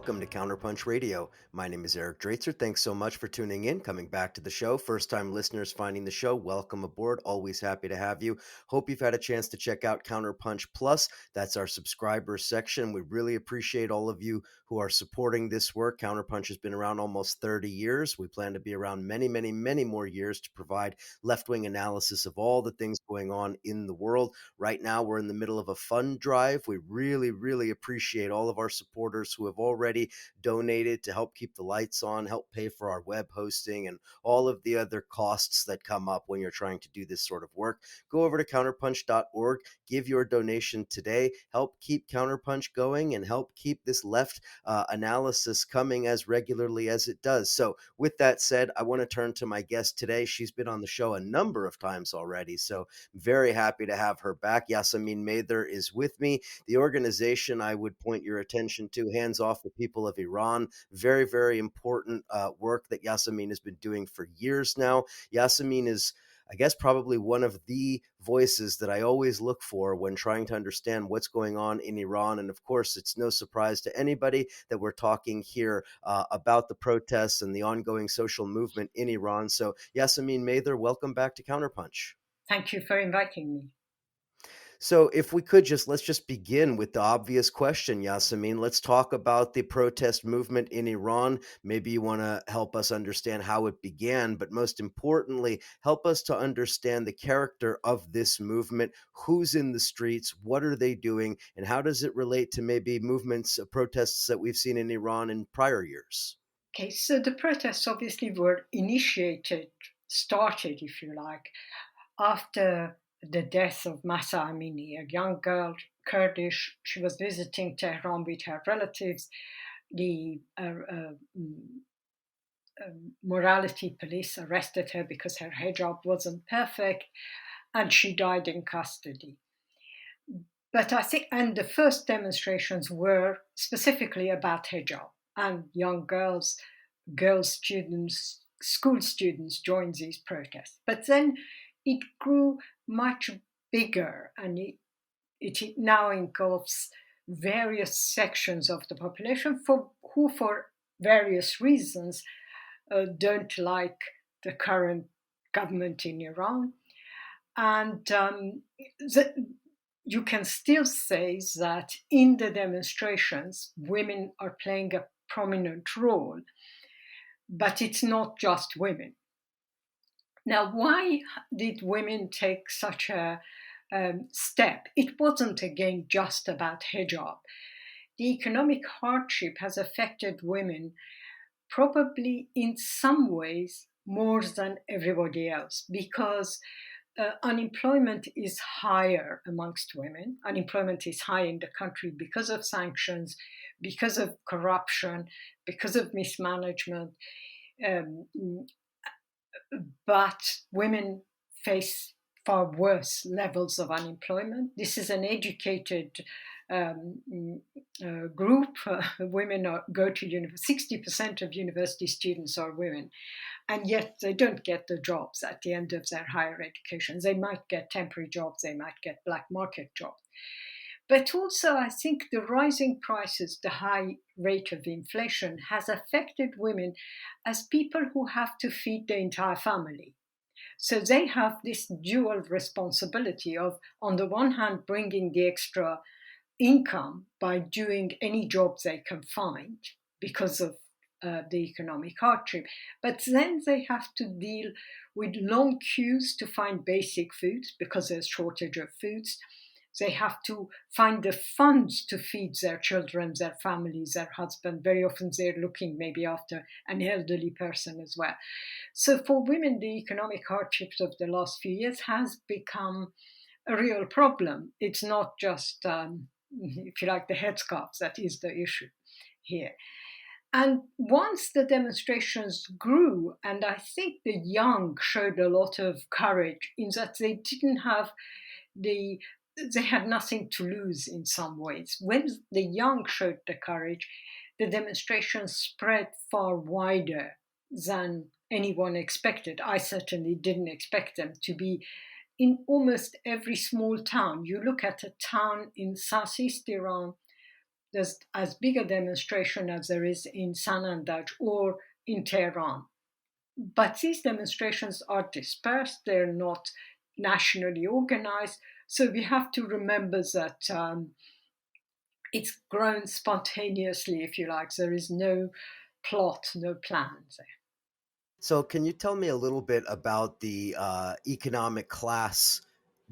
welcome to Counterpunch Radio. My name is Eric Draitser. Thanks so much for tuning in, coming back to the show. First time listeners finding the show, welcome aboard. Always happy to have you. Hope you've had a chance to check out Counterpunch Plus. That's our subscribers section. We really appreciate all of you who are supporting this work. Counterpunch has been around almost 30 years. We plan to be around many, many, many more years to provide left wing analysis of all the things going on in the world. Right now, we're in the middle of a fund drive. We really, really appreciate all of our supporters who have already donated to help keep the lights on, help pay for our web hosting, and all of the other costs that come up when you're trying to do this sort of work. Go over to counterpunch.org, give your donation today, help keep Counterpunch going, and help keep this left analysis coming as regularly as it does. So, with that said, I want to turn to my guest today. She's been on the show a number of times already, so very happy to have her back. Yassamine Mather is with me. The organization I would point your attention to, Hands Off the People of Iran, very, very important work that Yassamine has been doing for years now. Yassamine is, I guess, probably one of the voices that I always look for when trying to understand what's going on in Iran. And of course, it's no surprise to anybody that we're talking here about the protests and the ongoing social movement in Iran. So, Yassamine Mather, welcome back to Counterpunch. Thank you for inviting me. So, if we could let's just begin with the obvious question, Yassamine. Let's talk about the protest movement in Iran. Maybe you want to help us understand how it began, but most importantly, help us to understand the character of this movement. Who's in the streets? What are they doing? And how does it relate to maybe movements, protests that we've seen in Iran in prior years? Okay, so the protests obviously were started, if you like, after the death of Masa Amini, a young girl, Kurdish. She was visiting Tehran with her relatives. The morality police arrested her because her hijab wasn't perfect, and she died in custody. But I think, and the first demonstrations were specifically about hijab, and young girl students, school students joined these protests. But then it grew much bigger, and it now engulfs various sections of the population who, for various reasons, don't like the current government in Iran. And you can still say that in the demonstrations, women are playing a prominent role, but it's not just women. Now, why did women take such a step? It wasn't, again, just about hijab. The economic hardship has affected women probably in some ways more than everybody else, because unemployment is higher amongst women. Unemployment is high in the country because of sanctions, because of corruption, because of mismanagement. Um, but women face far worse levels of unemployment. This is an educated group. Women go to university. 60% of university students are women, and yet they don't get the jobs at the end of their higher education. They might get temporary jobs, they might get black market jobs. But also, I think the rising prices, the high rate of inflation has affected women as people who have to feed the entire family. So they have this dual responsibility of, on the one hand, bringing the extra income by doing any job they can find because of the economic hardship. But then they have to deal with long queues to find basic foods because there's shortage of foods. They have to find the funds to feed their children, their families, their husband. Very often they're looking maybe after an elderly person as well. So for women, the economic hardships of the last few years has become a real problem. It's not just, if you like, the headscarves that is the issue here. And once the demonstrations grew, and I think the young showed a lot of courage in that they didn't have they had nothing to lose in some ways. When the young showed the courage, the demonstrations spread far wider than anyone expected. I certainly didn't expect them to be in almost every small town. You look at a town in southeast Iran, there's as big a demonstration as there is in Sanandaj or in Tehran. But these demonstrations are dispersed, they're not nationally organized. So we have to remember that it's grown spontaneously, if you like. There is no plot, no plan there. So, can you tell me a little bit about the economic class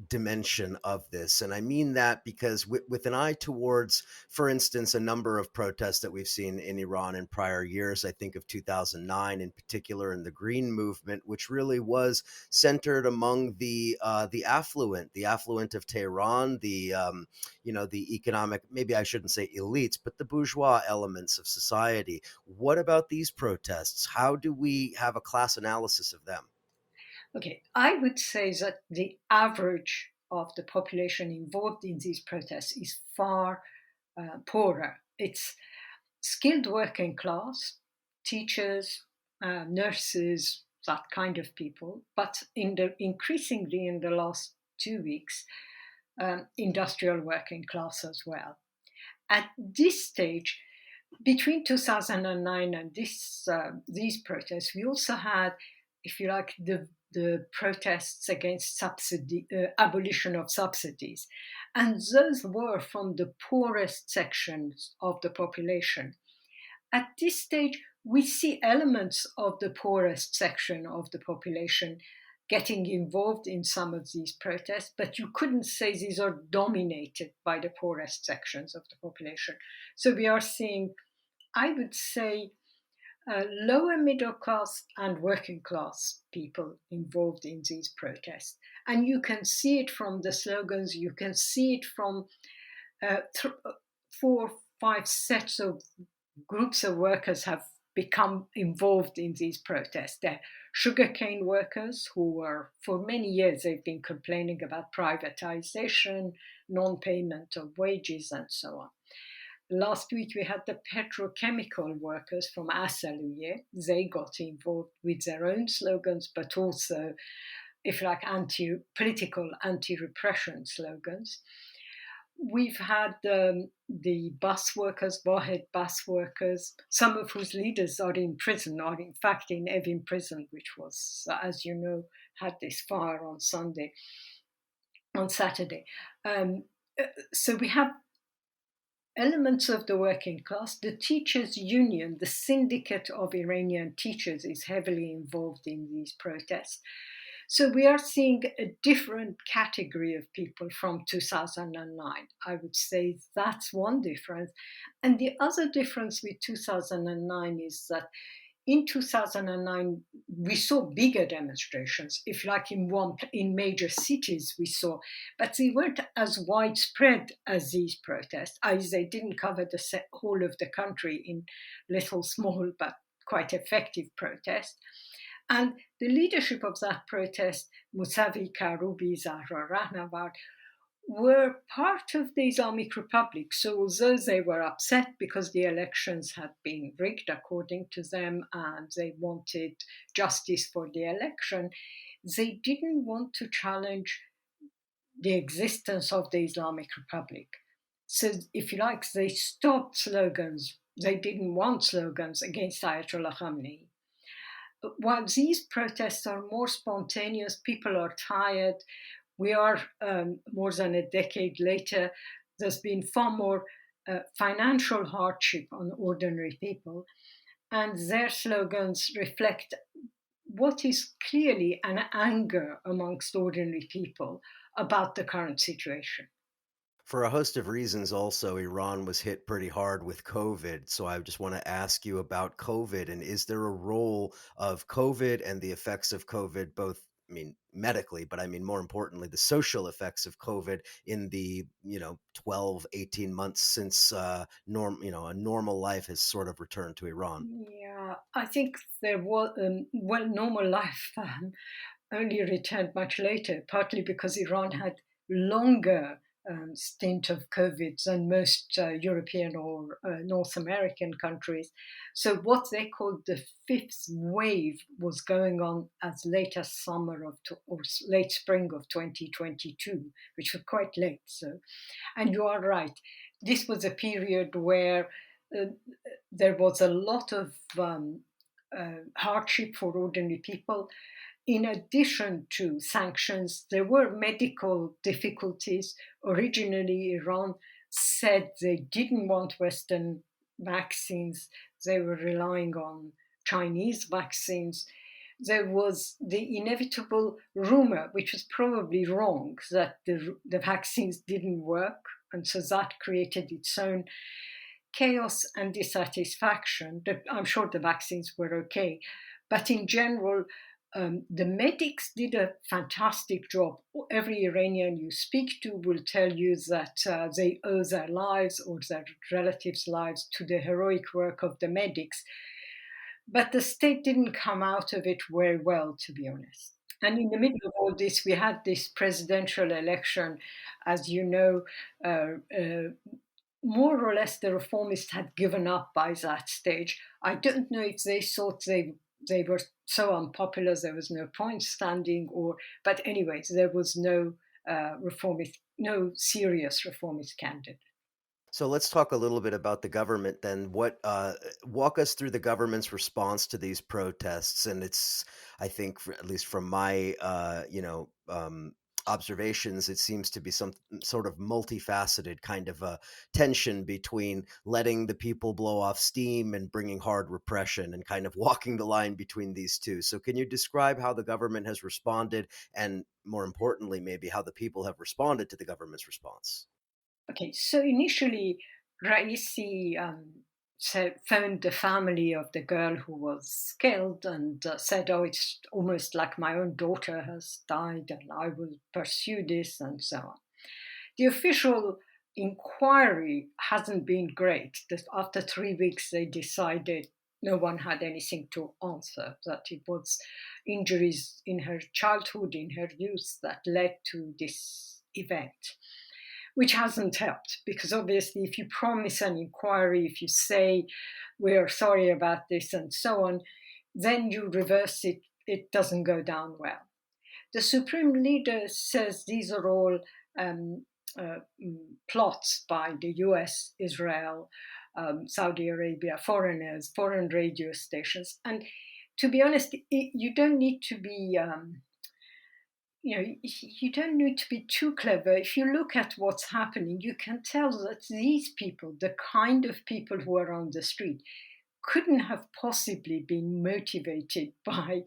dimension of this? And I mean that because, with an eye towards, for instance, a number of protests that we've seen in Iran in prior years, I think of 2009 in particular, and the Green Movement, which really was centered among the affluent of Tehran, the economic, maybe I shouldn't say elites, but the bourgeois elements of society. What about these protests? How do we have a class analysis of them? Okay, I would say that the average of the population involved in these protests is far poorer. It's skilled working class, teachers, nurses, that kind of people. But increasingly in the last 2 weeks, industrial working class as well. At this stage, between 2009 and these protests, we also had, if you like, the protests against abolition of subsidies. And those were from the poorest sections of the population. At this stage, we see elements of the poorest section of the population getting involved in some of these protests, but you couldn't say these are dominated by the poorest sections of the population. So we are seeing, I would say, lower middle class and working class people involved in these protests. And you can see it from the slogans, you can see it from 4 or 5 sets of groups of workers have become involved in these protests. They're sugarcane workers who were, for many years, they've been complaining about privatization, non payment of wages, and so on. Last week, we had the petrochemical workers from Asaluye. They got involved with their own slogans, but also, if you like, political anti repression slogans. We've had the bus workers, Wahed bus workers, some of whose leaders are in prison, or in fact in Evin prison, which was, as you know, had this fire on Saturday. Um, so we have elements of the working class. The teachers' union, the syndicate of Iranian teachers, is heavily involved in these protests. So we are seeing a different category of people from 2009. I would say that's one difference. And the other difference with 2009 is that in 2009 we saw bigger demonstrations, if like in major cities we saw, but they weren't as widespread as these protests, as they didn't cover the whole of the country in little small but quite effective protests. And the leadership of that protest, Musavi Karoubi, Zahra Rahnavard, were part of the Islamic Republic. So, although they were upset because the elections had been rigged according to them and they wanted justice for the election, they didn't want to challenge the existence of the Islamic Republic. So, if you like, they stopped slogans. They didn't want slogans against Ayatollah Khamenei. While these protests are more spontaneous, people are tired. We are more than a decade later. There's been far more financial hardship on ordinary people, and their slogans reflect what is clearly an anger amongst ordinary people about the current situation. For a host of reasons, also, Iran was hit pretty hard with COVID. So I just want to ask you about COVID. And is there a role of COVID and the effects of COVID, both, I mean, medically, but I mean, more importantly, the social effects of COVID in the, 12, 18 months since a normal life has sort of returned to Iran? Yeah, I think there was, well, normal life only returned much later, partly because Iran had longer stint of COVID than most European or North American countries. So what they called the fifth wave was going on as late as summer or late spring of 2022, which was quite late. So, and you are right. this was a period where uh, there was a lot of hardship for ordinary people. In addition to sanctions, there were medical difficulties. Originally, Iran said they didn't want Western vaccines, they were relying on Chinese vaccines. There was the inevitable rumor, which was probably wrong, that the vaccines didn't work. And so that created its own chaos and dissatisfaction. I'm sure the vaccines were okay, but in general, the medics did a fantastic job. Every Iranian you speak to will tell you that they owe their lives or their relatives' lives to the heroic work of the medics. But the state didn't come out of it very well, to be honest. And in the middle of all this, we had this presidential election. As you know, more or less the reformists had given up by that stage. I don't know if they thought they were so unpopular there was no point standing, or but anyways, there was no no serious reformist candidate. So let's talk a little bit about the government then. What walk us through the government's response to these protests? And it's, I think, at least from my observations, it seems to be some sort of multifaceted kind of tension between letting the people blow off steam and bringing hard repression, and kind of walking the line between these two. So can you describe how the government has responded, and more importantly, maybe how the people have responded to the government's response? Okay, so initially, Raisi phoned the family of the girl who was killed and said, "Oh, it's almost like my own daughter has died, and I will pursue this," and so on. The official inquiry hasn't been great. After 3 weeks, they decided no one had anything to answer, that it was injuries in her childhood, in her youth, that led to this event, which hasn't helped, because obviously, if you promise an inquiry, if you say, "We're sorry about this," and so on, then you reverse it, it doesn't go down well. The supreme leader says these are all um, plots by the US, Israel, Saudi Arabia, foreigners, foreign radio stations. And to be honest, you don't need to be. You don't need to be too clever. If you look at what's happening, you can tell that these people, the kind of people who are on the street, couldn't have possibly been motivated by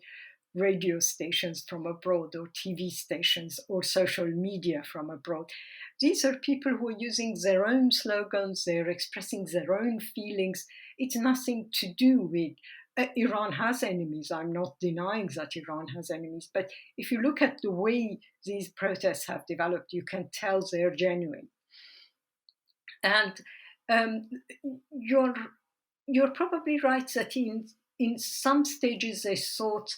radio stations from abroad or TV stations or social media from abroad. These are people who are using their own slogans, they're expressing their own feelings. It's nothing to do with Iran has enemies. I'm not denying that Iran has enemies. But if you look at the way these protests have developed, you can tell they're genuine. And um, you're you're probably right that in some stages they thought,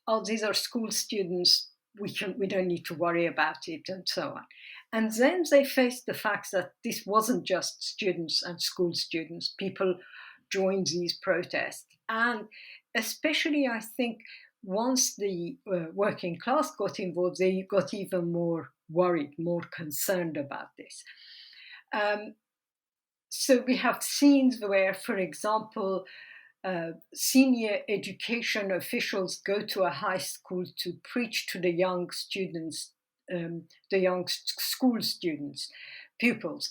"Oh, these are school students. We don't need to worry about it," and so on. And then they faced the fact that this wasn't just students and school students. People joined these protests, and especially I think once the working class got involved, they got even more worried, more concerned about this. Um, so we have scenes where, for example, senior education officials go to a high school to preach to the young students, the young school students, pupils,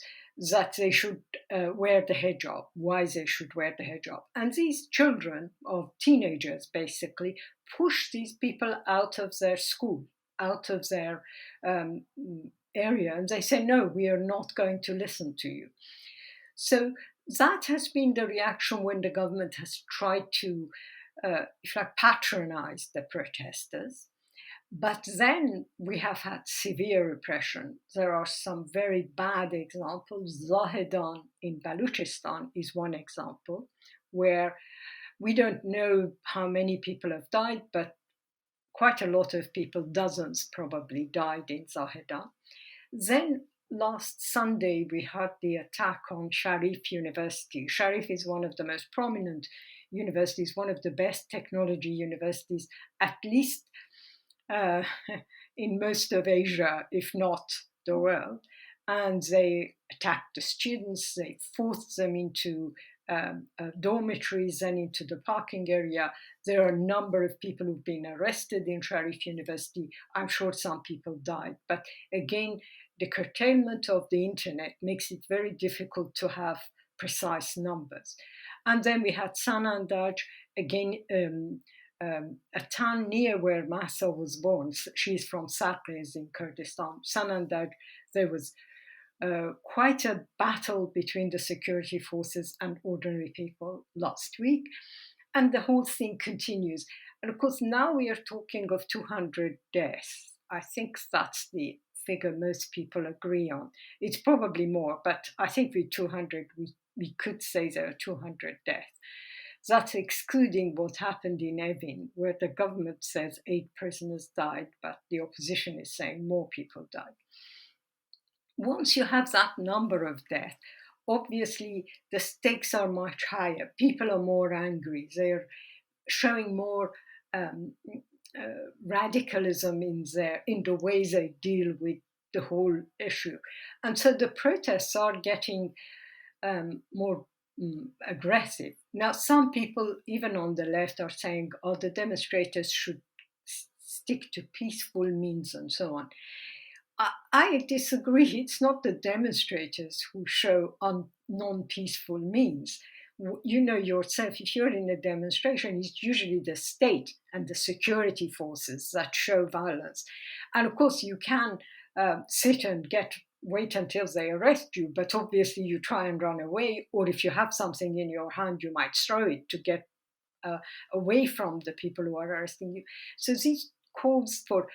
that they should wear the hijab, why they should wear the hijab. And these children, of teenagers basically, push these people out of their school, out of their um, area, and they say, "No, we are not going to listen to you." So that has been the reaction when the government has tried to, if like, patronize the protesters. But then we have had severe repression. There are some very bad examples. Zahedan in Baluchistan is one example where we don't know how many people have died, but quite a lot of people, dozens probably, died in Zahedan. Then last Sunday, we had the attack on Sharif University. Sharif is one of the most prominent universities, one of the best technology universities, at least uh, in most of Asia, if not the world. and they attacked the students. They forced them into dormitories and into the parking area. There are a number of people who've been arrested in Sharif University. I'm sure some people died. But again, the curtailment of the internet makes it very difficult to have precise numbers. And then we had Sanandaj, again, a town near where Mahsa was born. She's from Saqqez in Kurdistan. Sanandaj, there was quite a battle between the security forces and ordinary people last week. And the whole thing continues. And of course, now we are talking of 200 deaths. I think that's the figure most people agree on. It's probably more, but I think with 200, we could say there are 200 deaths. That's excluding what happened in Evin, where the government says 8 prisoners died, but the opposition is saying more people died. Once you have that number of deaths, obviously the stakes are much higher. People are more angry. They're showing more um, radicalism in the way they deal with the whole issue, and so the protests are getting more aggressive. Now, some people, even on the left, are saying, "Oh, the demonstrators should stick to peaceful means and so on." I disagree. It's not the demonstrators who show non peaceful means. You know yourself, if you're in a demonstration, it's usually the state and the security forces that show violence. And of course, you can sit and wait until they arrest you, but obviously you try and run away, or if you have something in your hand, you might throw it to get uh, away from the people who are arresting you. So these calls for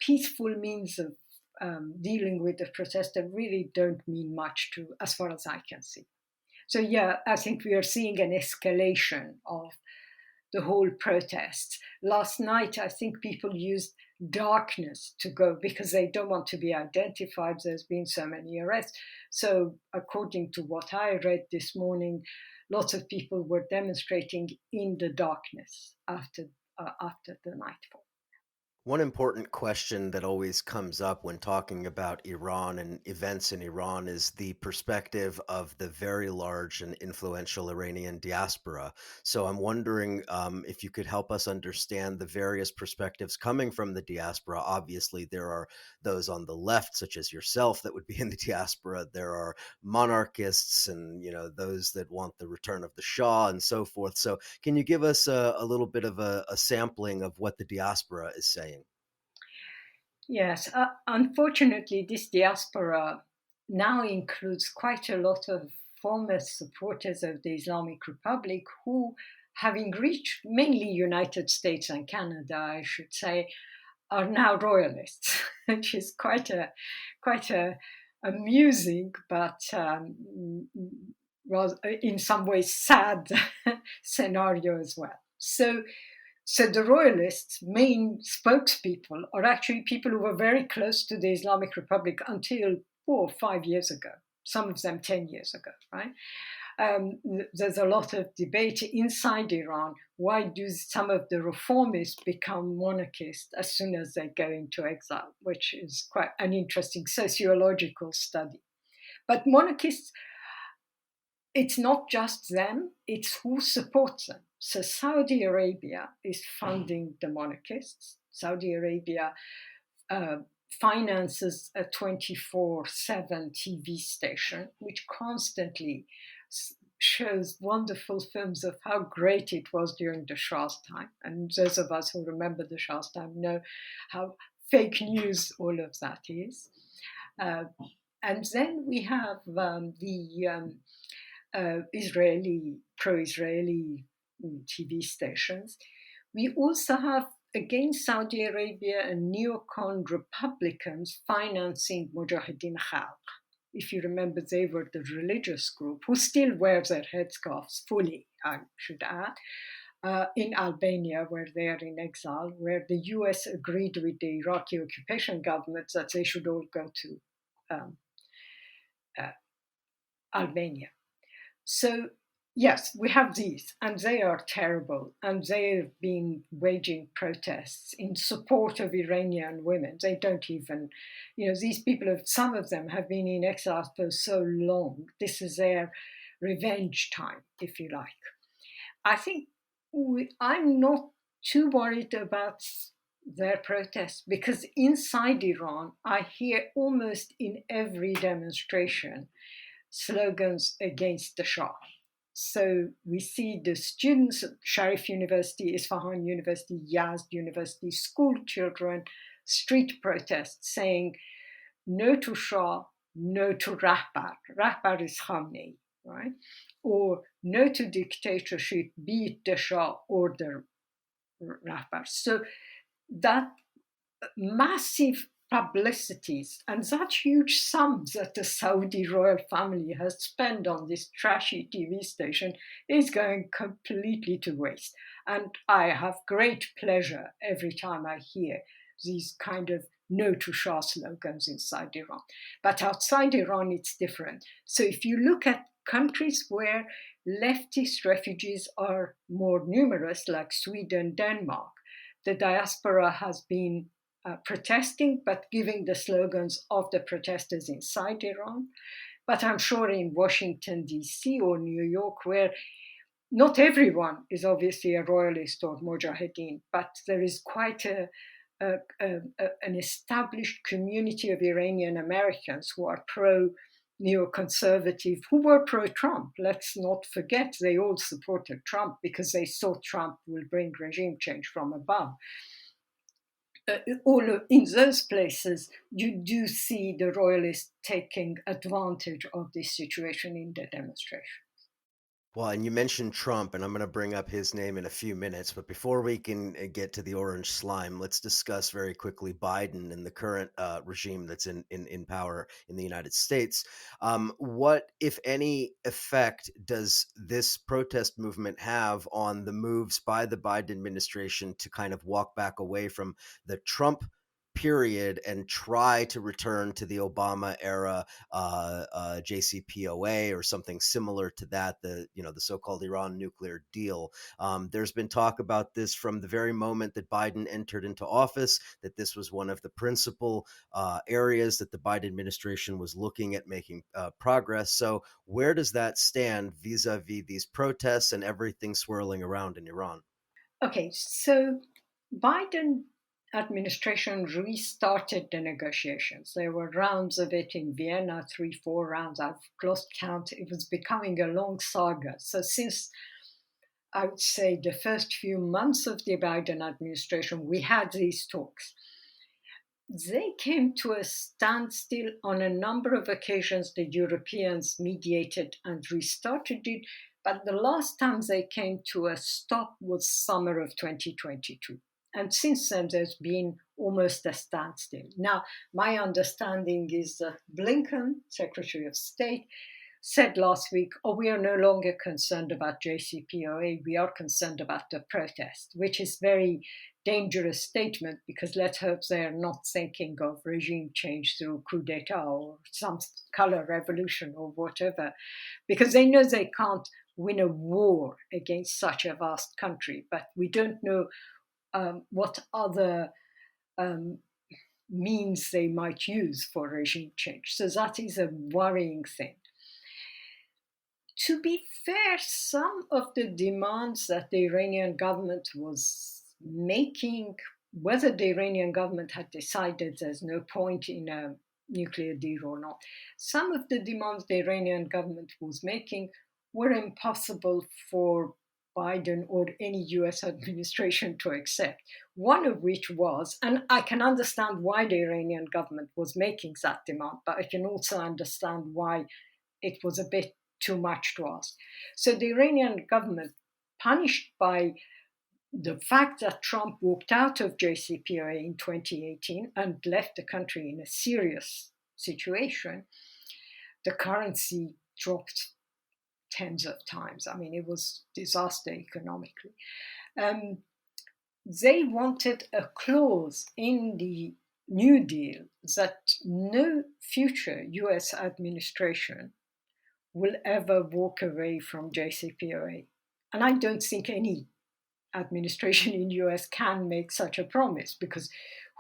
peaceful means of dealing with the protester really don't mean much to, as far as I can see. So yeah, I think we are seeing an escalation of the whole protest. Last night, I think people used darkness to go because they don't want to be identified. There's been so many arrests. So according to what I read this morning, lots of people were demonstrating in the darkness after the nightfall. One important question that always comes up when talking about Iran and events in Iran is the perspective of the very large and influential Iranian diaspora. So I'm wondering if you could help us understand the various perspectives coming from the diaspora. Obviously, there are those on the left, such as yourself, that would be in the diaspora. There are monarchists and those that want the return of the Shah and so forth. So can you give us a little bit of a sampling of what the diaspora is saying? Yes, unfortunately, this diaspora now includes quite a lot of former supporters of the Islamic Republic who, having reached mainly United States and Canada, I should say, are now royalists, which is quite a amusing but rather, in some ways sad scenario as well. So the royalists' main spokespeople are actually people who were very close to the Islamic Republic until 4 or 5 years ago. Some of them 10 years ago, right? There's a lot of debate inside Iran. Why do some of the reformists become monarchists as soon as they go into exile, which is quite an interesting sociological study. But monarchists, it's not just them, it's who supports them. So Saudi Arabia is funding the monarchists. Saudi Arabia uh, finances a 24/7 TV station, which constantly shows wonderful films of how great it was during the Shah's time. And those of us who remember the Shah's time know how fake news all of that is. Uh, and then we have the Israeli, pro Israeli TV stations. We also have, against Saudi Arabia, and neocon Republicans financing Mujahideen Khalq. If you remember, they were the religious group who still wear their headscarves fully, I should add, in Albania, where they are in exile, where the US agreed with the Iraqi occupation government that they should all go to um, uh, Albania. So Yes, we have these, and they are terrible. And they've been waging protests in support of Iranian women. They don't even, these people have, some of them have been in exile for so long. This is their revenge time, if you like. I think I'm not too worried about their protests because inside Iran, I hear almost in every demonstration slogans against the Shah. So we see the students at Sharif University, Isfahan University, Yazd University, school children, street protests saying no to Shah, no to Rahbar. Rahbar is Khamenei, right? Or no to dictatorship, be it the Shah or the Rahbar. So that massive publicities and such huge sums that the Saudi royal family has spent on this trashy TV station is going completely to waste. And I have great pleasure every time I hear these kind of no to Shah slogans inside Iran. But outside Iran, it's different. So if you look at countries where leftist refugees are more numerous, like Sweden, Denmark, the diaspora has been protesting, but giving the slogans of the protesters inside Iran. But I'm sure in Washington, D.C. or New York, where not everyone is obviously a royalist or mujahideen, but there is quite an established community of Iranian Americans who are pro neoconservative, who were pro Trump. Let's not forget they all supported Trump because they thought Trump will bring regime change from above. All in those places, you do see the royalists taking advantage of this situation in the demonstration. Well, and you mentioned Trump, and I'm going to bring up his name in a few minutes. But before we can get to the orange slime, let's discuss very quickly Biden and the current regime that's in power in the United States. What, if any, effect does this protest movement have on the moves by the Biden administration to kind of walk back away from the Trump period and try to return to the Obama era JCPOA or something similar to that, the so-called Iran nuclear deal. There's been talk about this from the very moment that Biden entered into office, that this was one of the principal areas that the Biden administration was looking at making progress. So where does that stand vis-a-vis these protests and everything swirling around in Iran? Okay, so Biden administration restarted the negotiations. There were rounds of it in Vienna, 3, 4 rounds. I've lost count. It was becoming a long saga. So since I would say the first few months of the Biden administration, we had these talks. They came to a standstill on a number of occasions. The Europeans mediated and restarted it, but the last time they came to a stop was summer of 2022. And since then, there's been almost a standstill. Now, my understanding is that Blinken, Secretary of State, said last week, oh, we are no longer concerned about JCPOA, we are concerned about the protest, which is very dangerous statement because let's hope they're not thinking of regime change through coup d'etat or some color revolution or whatever, because they know they can't win a war against such a vast country. But we don't know what other um, means they might use for regime change. So that is a worrying thing. To be fair, some of the demands that the Iranian government was making, whether the Iranian government had decided there's no point in a nuclear deal or not, some of the demands the Iranian government was making were impossible for Biden or any US administration to accept. One of which was, and I can understand why the Iranian government was making that demand, but I can also understand why it was a bit too much to ask. So the Iranian government, punished by the fact that Trump walked out of JCPOA in 2018 and left the country in a serious situation, the currency dropped tens of times. I mean, it was disaster economically. Um, they wanted a clause in the New Deal that no future US administration will ever walk away from JCPOA. And I don't think any administration in US can make such a promise, because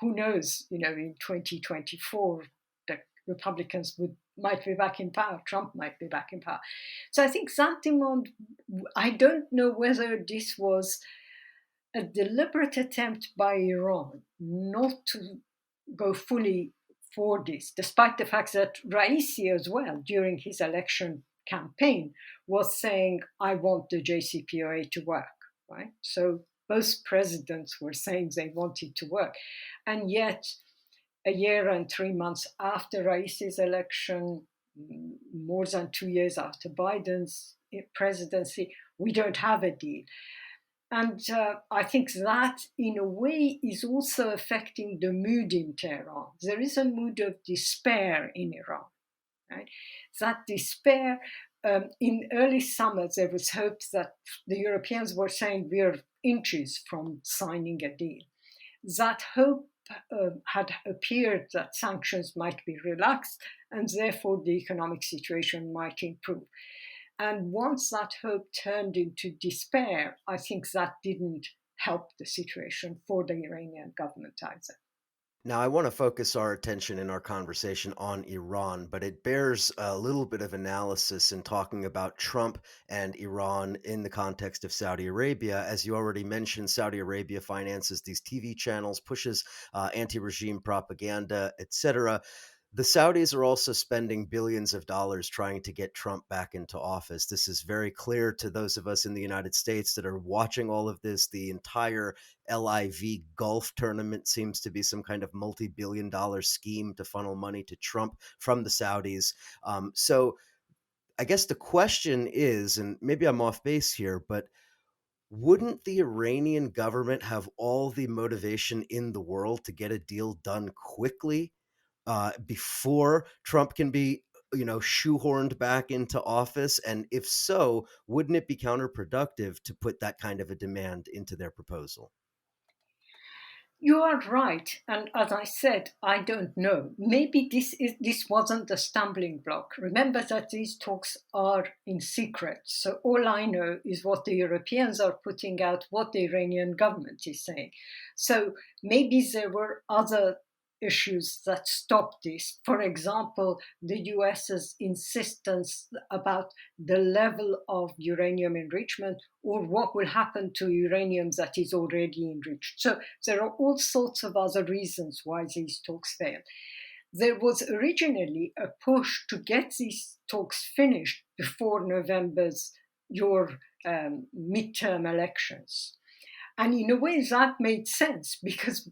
who knows, in 2024, the Republicans might be back in power, Trump might be back in power. So I think that demand, I don't know whether this was a deliberate attempt by Iran not to go fully for this, despite the fact that Raisi as well, during his election campaign, was saying, I want the JCPOA to work, right? So both presidents were saying they wanted to work. And yet, a year and 3 months after Raisi's election, more than 2 years after Biden's presidency, we don't have a deal. And I think that, in a way, is also affecting the mood in Tehran. There is a mood of despair in Iran, right? That despair, in early summer, there was hope that the Europeans were saying we're inches from signing a deal. That hope had appeared that sanctions might be relaxed and therefore the economic situation might improve. And once that hope turned into despair, I think that didn't help the situation for the Iranian government either. Now, I want to focus our attention in our conversation on Iran, but it bears a little bit of analysis in talking about Trump and Iran in the context of Saudi Arabia. As you already mentioned, Saudi Arabia finances these TV channels, pushes anti regime propaganda, etc. The Saudis are also spending billions of dollars trying to get Trump back into office. This is very clear to those of us in the United States that are watching all of this. The entire LIV Gulf tournament seems to be some kind of multi-billion-dollar scheme to funnel money to Trump from the Saudis. So I guess the question is, and maybe I'm off base here, but wouldn't the Iranian government have all the motivation in the world to get a deal done quickly before Trump can be, shoehorned back into office? And if so, wouldn't it be counterproductive to put that kind of a demand into their proposal? You are right, and as I said, I don't know. Maybe this wasn't the stumbling block. Remember that these talks are in secret, so all I know is what the Europeans are putting out, what the Iranian government is saying. So maybe there were other issues that stopped this. For example, the US's insistence about the level of uranium enrichment, or what will happen to uranium that is already enriched. So there are all sorts of other reasons why these talks failed. There was originally a push to get these talks finished before November's your midterm elections. And in a way, that made sense, because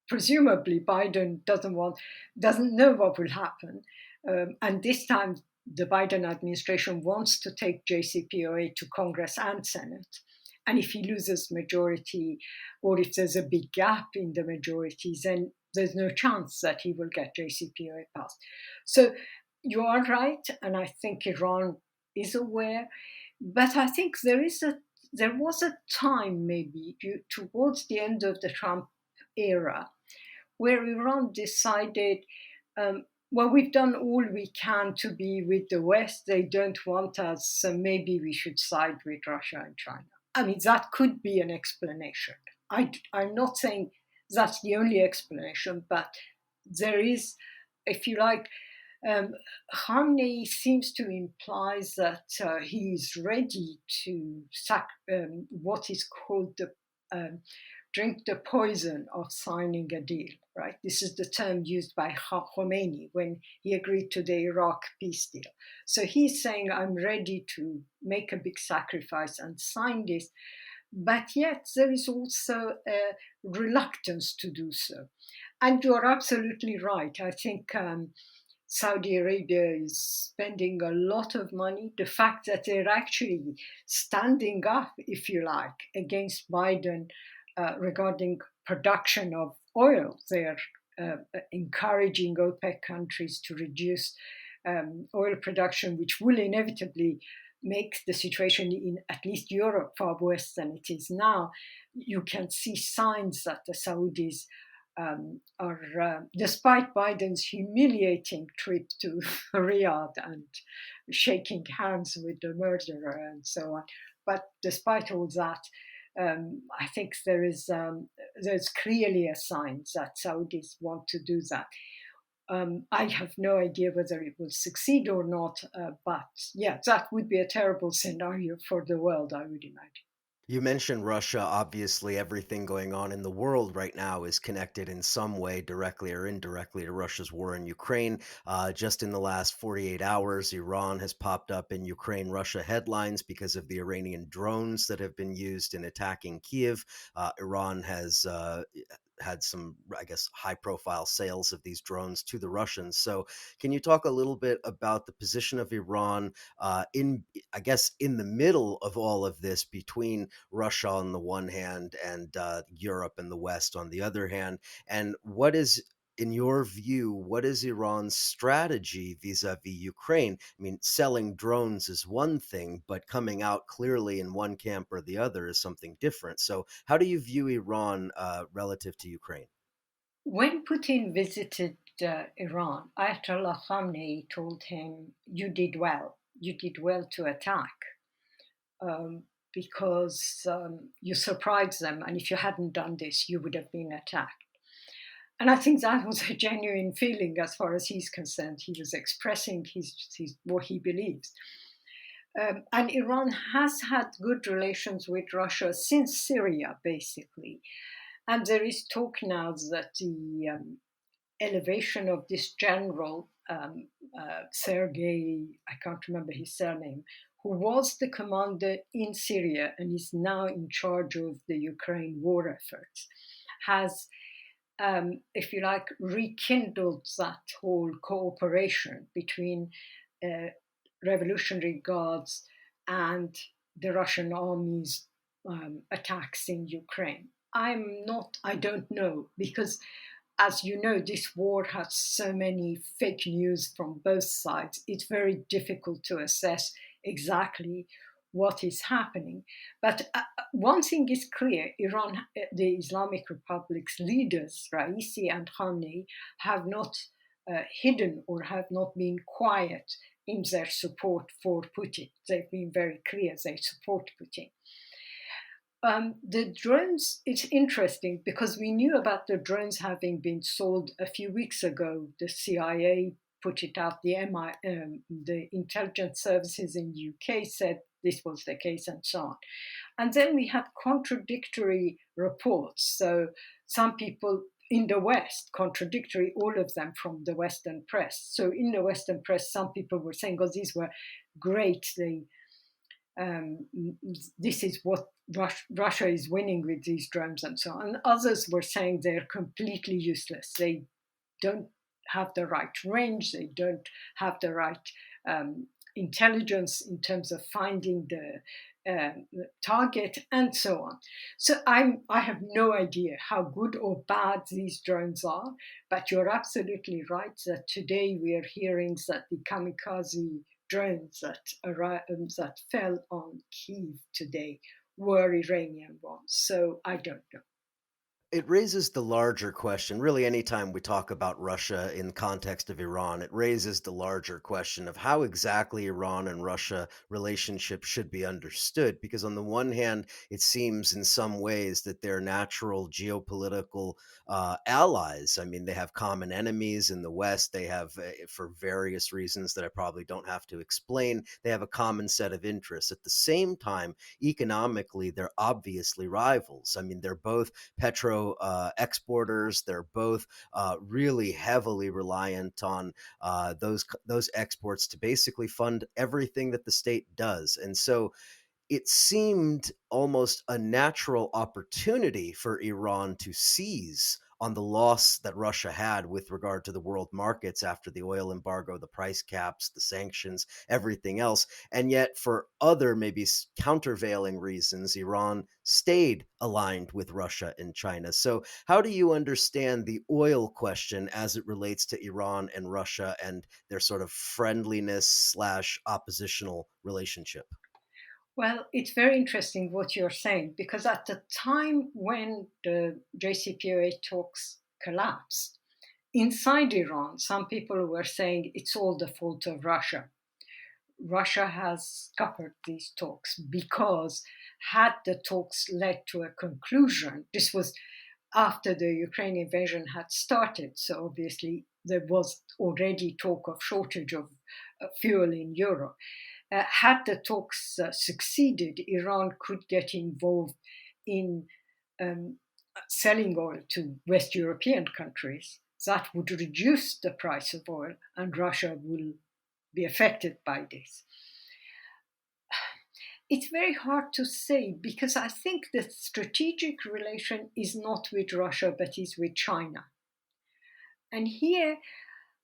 presumably Biden doesn't know what will happen, and this time the Biden administration wants to take JCPOA to Congress and Senate. And if he loses majority, or if there's a big gap in the majorities, then there's no chance that he will get JCPOA passed. So you are right, and I think Iran is aware, but I think there was a time, maybe towards the end of the Trump era, where Iran decided, well, we've done all we can to be with the West. They don't want us, so maybe we should side with Russia and China. I mean, that could be an explanation. I'm not saying that's the only explanation, but there is, if you like, Khamenei seems to imply that he is ready to what is called the drink the poison of signing a deal, right? This is the term used by Khomeini when he agreed to the Iraq peace deal. So he's saying, I'm ready to make a big sacrifice and sign this. But yet there is also a reluctance to do so. And you're absolutely right. I think Saudi Arabia is spending a lot of money. The fact that they're actually standing up, if you like, against Biden regarding production of oil. They're encouraging OPEC countries to reduce oil production, which will inevitably make the situation in at least Europe far worse than it is now. You can see signs that the Saudis are despite Biden's humiliating trip to Riyadh and shaking hands with the murderer and so on. But despite all that, I think there's clearly a sign that Saudis want to do that. I have no idea whether it will succeed or not, but yeah, that would be a terrible scenario for the world, I would imagine. You mentioned Russia. Obviously, everything going on in the world right now is connected in some way, directly or indirectly, to Russia's war in Ukraine. Just in the last 48 hours, Iran has popped up in Ukraine Russia headlines because of the Iranian drones that have been used in attacking Kiev. Iran has had some, I guess, high profile sales of these drones to the Russians. So, can you talk a little bit about the position of Iran I guess, in the middle of all of this between Russia on the one hand and Europe and the West on the other hand? And what is, in your view, what is Iran's strategy vis-a-vis Ukraine? I mean, selling drones is one thing, but coming out clearly in one camp or the other is something different. So, how do you view Iran relative to Ukraine? When Putin visited Iran, Ayatollah Khamenei told him, "You did well. You did well to attack because you surprised them, and if you hadn't done this, you would have been attacked." And I think that was a genuine feeling as far as he's concerned. He was expressing what he believes. And Iran has had good relations with Russia since Syria, basically. And there is talk now that the elevation of this general, Sergei, I can't remember his surname, who was the commander in Syria and is now in charge of the Ukraine war efforts, has, if you like, rekindled that whole cooperation between uh, Revolutionary Guards and the Russian army's attacks in Ukraine. I don't know, because as you know, this war has so many fake news from both sides. It's very difficult to assess exactly what is happening. But one thing is clear: Iran, the Islamic Republic's leaders, Raisi and Khamenei, have not hidden or have not been quiet in their support for Putin. They've been very clear they support Putin. The drones, it's interesting because we knew about the drones having been sold a few weeks ago. The CIA put it out, the intelligence services in the UK said this was the case, and so on. And then we had contradictory reports. So some people in the West, contradictory, all of them from the Western press. So in the Western press, some people were saying, oh, these were great. Um, this is what Russia is winning with these drones and so on. And others were saying they're completely useless. They don't have the right range. They don't have the right intelligence in terms of finding the target and so on. So I have no idea how good or bad these drones are, but you're absolutely right that today we are hearing that the kamikaze drones that fell on Kiev today were Iranian ones. So I don't know. It raises the larger question. Really, anytime we talk about Russia in context of Iran, it raises the larger question of how exactly Iran and Russia relationship should be understood. Because on the one hand, it seems in some ways that they're natural geopolitical allies. I mean, they have common enemies in the West. They have, for various reasons that I probably don't have to explain, they have a common set of interests. At the same time, economically, they're obviously rivals. I mean, they're both petro exporters. They're both really heavily reliant on those exports to basically fund everything that the state does. And so it seemed almost a natural opportunity for Iran to seize on the loss that Russia had with regard to the world markets after the oil embargo, the price caps, the sanctions, everything else. And yet, for other, maybe countervailing reasons, Iran stayed aligned with Russia and China. So, how do you understand the oil question as it relates to Iran and Russia and their sort of friendliness slash oppositional relationship? Well, it's very interesting what you're saying because at the time when the JCPOA talks collapse. Inside Iran, some people were saying it's all the fault of Russia. Russia has scuppered these talks because, had the talks led to a conclusion, this was after the Ukraine invasion had started, so obviously there was already talk of shortage of fuel in Europe. Had the talks succeeded, Iran could get involved in um, selling oil to West European countries. That would reduce the price of oil, and Russia will be affected by this. It's very hard to say because I think the strategic relation is not with Russia but is with China. And here,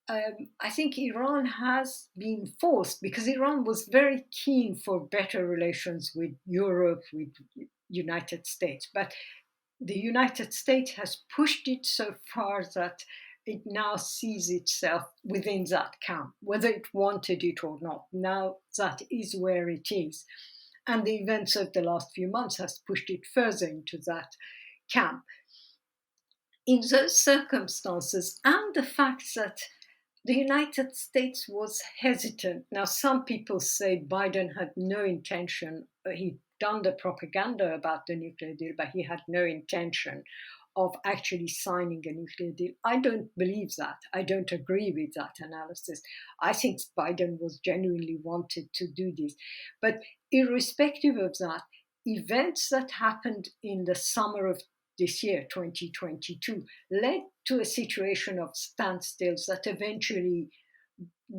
I think Iran has been forced because Iran was very keen for better relations with Europe, with United States. But the United States has pushed it so far that it now sees itself within that camp, whether it wanted it or not. Now that is where it is. And the events of the last few months has pushed it further into that camp. In those circumstances, and the fact that the United States was hesitant. Now, some people say Biden had no intention, he'd done the propaganda about the nuclear deal, but he had no intention of actually signing a nuclear deal. I don't believe that. I don't agree with that analysis. I think Biden was genuinely wanted to do this. But irrespective of that, events that happened in the summer of this year, 2022, led to a situation of standstills that eventually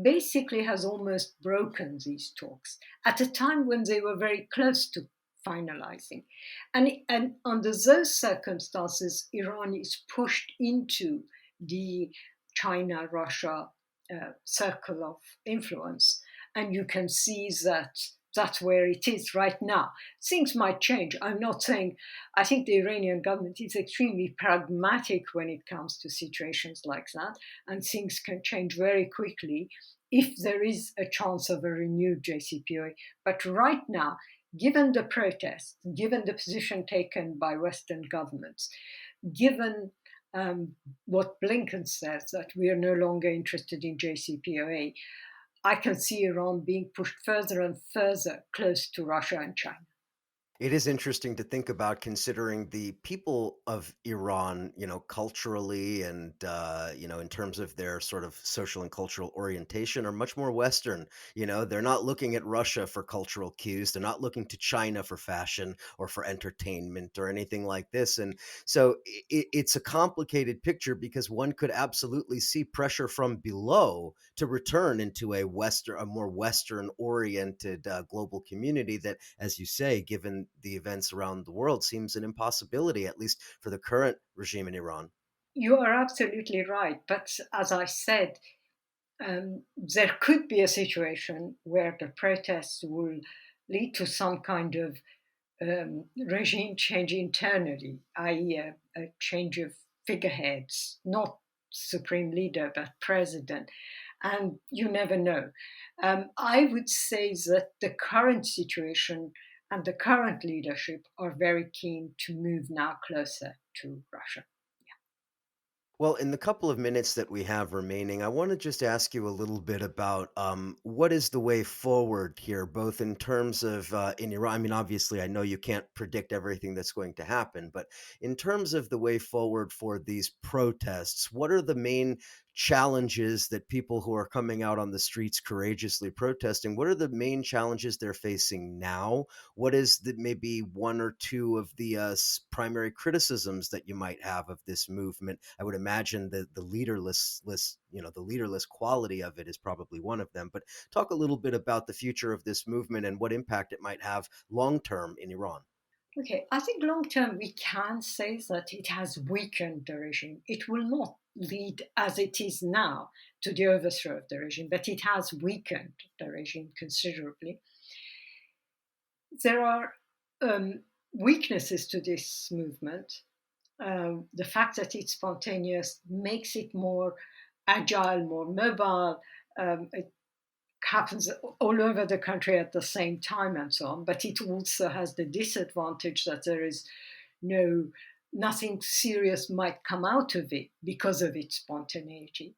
basically has almost broken these talks at a time when they were very close to finalizing. And under those circumstances, Iran is pushed into the China Russia circle of influence. And you can see that that's where it is right now. Things might change. I'm not saying, I think the Iranian government is extremely pragmatic when it comes to situations like that, and things can change very quickly if there is a chance of a renewed JCPOA. But right now, given the protests, given the position taken by Western governments, given what Blinken says that we are no longer interested in JCPOA, I can see Iran being pushed further and further close to Russia and China. It is interesting to think about considering the people of Iran, culturally and, in terms of their sort of social and cultural orientation are much more Western. They're not looking at Russia for cultural cues. They're not looking to China for fashion or for entertainment or anything like this. And so it's a complicated picture because one could absolutely see pressure from below to return into a more Western oriented global community that, as you say, given the events around the world, seems an impossibility, at least for the current regime in Iran. You are absolutely right. But as I said, there could be a situation where the protests will lead to some kind of regime change internally, i.e., a change of figureheads, not supreme leader, but president. And you never know. I would say that the current situation and the current leadership are very keen to move now closer to Russia. Well, in the couple of minutes that we have remaining, I want to just ask you a little bit about what is the way forward here, both in terms of in Iran. I mean, obviously, I know you can't predict everything that's going to happen, but in terms of the way forward for these protests, what are the main challenges that people who are coming out on the streets courageously protesting, what are the main challenges they're facing now? What is the maybe one or two of the primary criticisms that you might have of this movement? I would imagine that the leaderless quality of it is probably one of them. But talk a little bit about the future of this movement and what impact it might have long term in Iran. Okay, I think long term we can say that it has weakened the regime. It will not lead as it is now to the overthrow of the regime, but it has weakened the regime considerably. There are weaknesses to this movement. The fact that it's spontaneous makes it more agile, more mobile. It happens all over the country at the same time and so on. But it also has the disadvantage that there is no nothing serious might come out of it because of its spontaneity.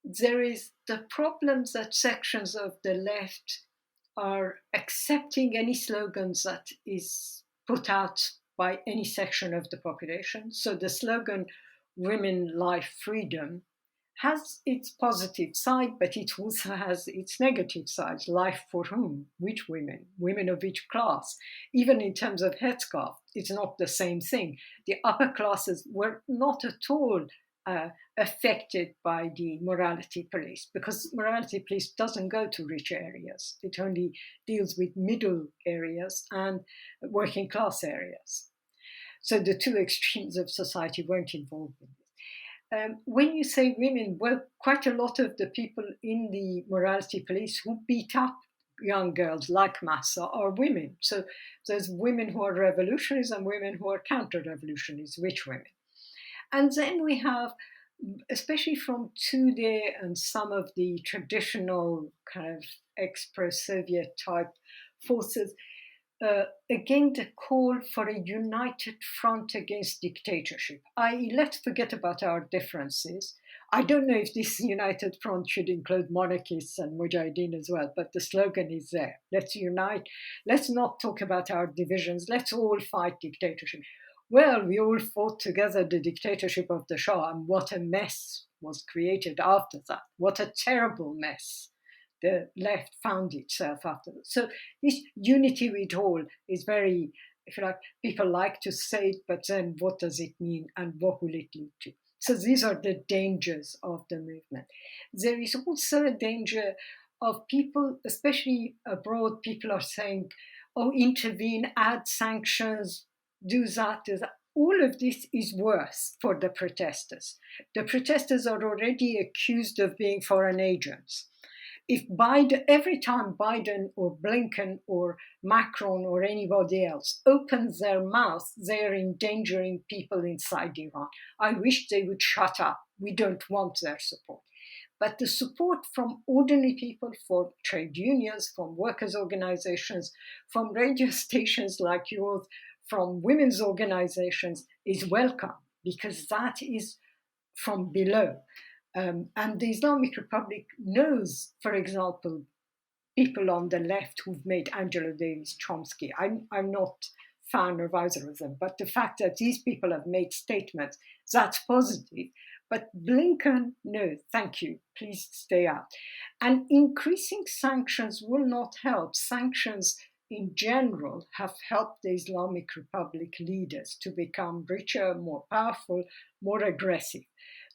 There is the problem that sections of the left are accepting any slogans that is put out by any section of the population. So the slogan "Women, Life, Freedom" has its positive side, but it also has its negative side. Life for whom? Which women? Women of which class? Even in terms of headscarf, it's not the same thing. The upper classes were not at all affected by the morality police, because morality police doesn't go to rich areas. It only deals with middle areas and working class areas. So the two extremes of society weren't involved in this. When you say women, well, quite a lot of the people in the morality police who beat up young girls like Massa are women. So there's women who are revolutionaries and women who are counter revolutionaries, rich women. And then we have, especially from Tudeh and some of the traditional kind of ex pro Soviet type forces, again, the call for a united front against dictatorship, i.e., let's forget about our differences. I don't know if this united front should include monarchists and mujahideen as well, but the slogan is there. Let's unite. Let's not talk about our divisions. Let's all fight dictatorship. Well, we all fought together the dictatorship of the Shah, and what a mess was created after that. What a terrible mess the left found itself after that. So this unity with all is very, if you like, people like to say it, but then what does it mean and what will it lead to? So these are the dangers of the movement. There is also a danger of people, especially abroad, people are saying, oh, intervene, add sanctions, do that, do that. All of this is worse for the protesters. The protesters are already accused of being foreign agents. If Biden, every time Biden or Blinken or Macron or anybody else opens their mouth, they're endangering people inside Iran. I wish they would shut up. We don't want their support. But the support from ordinary people, for trade unions, from workers' organizations, from radio stations like yours, from women's organizations is welcome, because that is from below. And the Islamic Republic knows, for example, people on the left who've made Angela Davis Chomsky. I'm not fan of either of them, but the fact that these people have made statements, that's positive. But Blinken, no, thank you, please stay out. And increasing sanctions will not help. Sanctions in general have helped the Islamic Republic leaders to become richer, more powerful, more aggressive.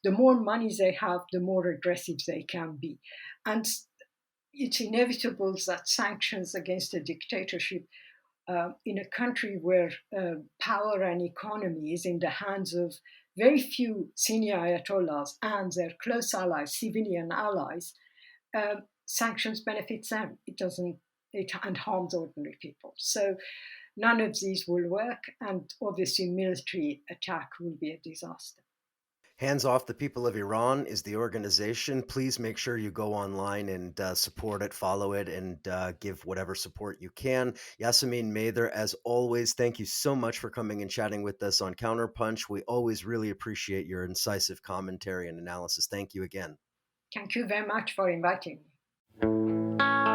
The more money they have, the more aggressive they can be. And it's inevitable that sanctions against a dictatorship in a country where power and economy is in the hands of very few senior ayatollahs and their close allies, civilian allies, sanctions benefits them. It doesn't, it and harms ordinary people. So none of these will work, and obviously military attack will be a disaster. Hands Off the People of Iran is the organization. Please make sure you go online and support it, follow it, and give whatever support you can. Yassamine Mather, as always, thank you so much for coming and chatting with us on Counterpunch. We always really appreciate your incisive commentary and analysis. Thank you again. Thank you very much for inviting me.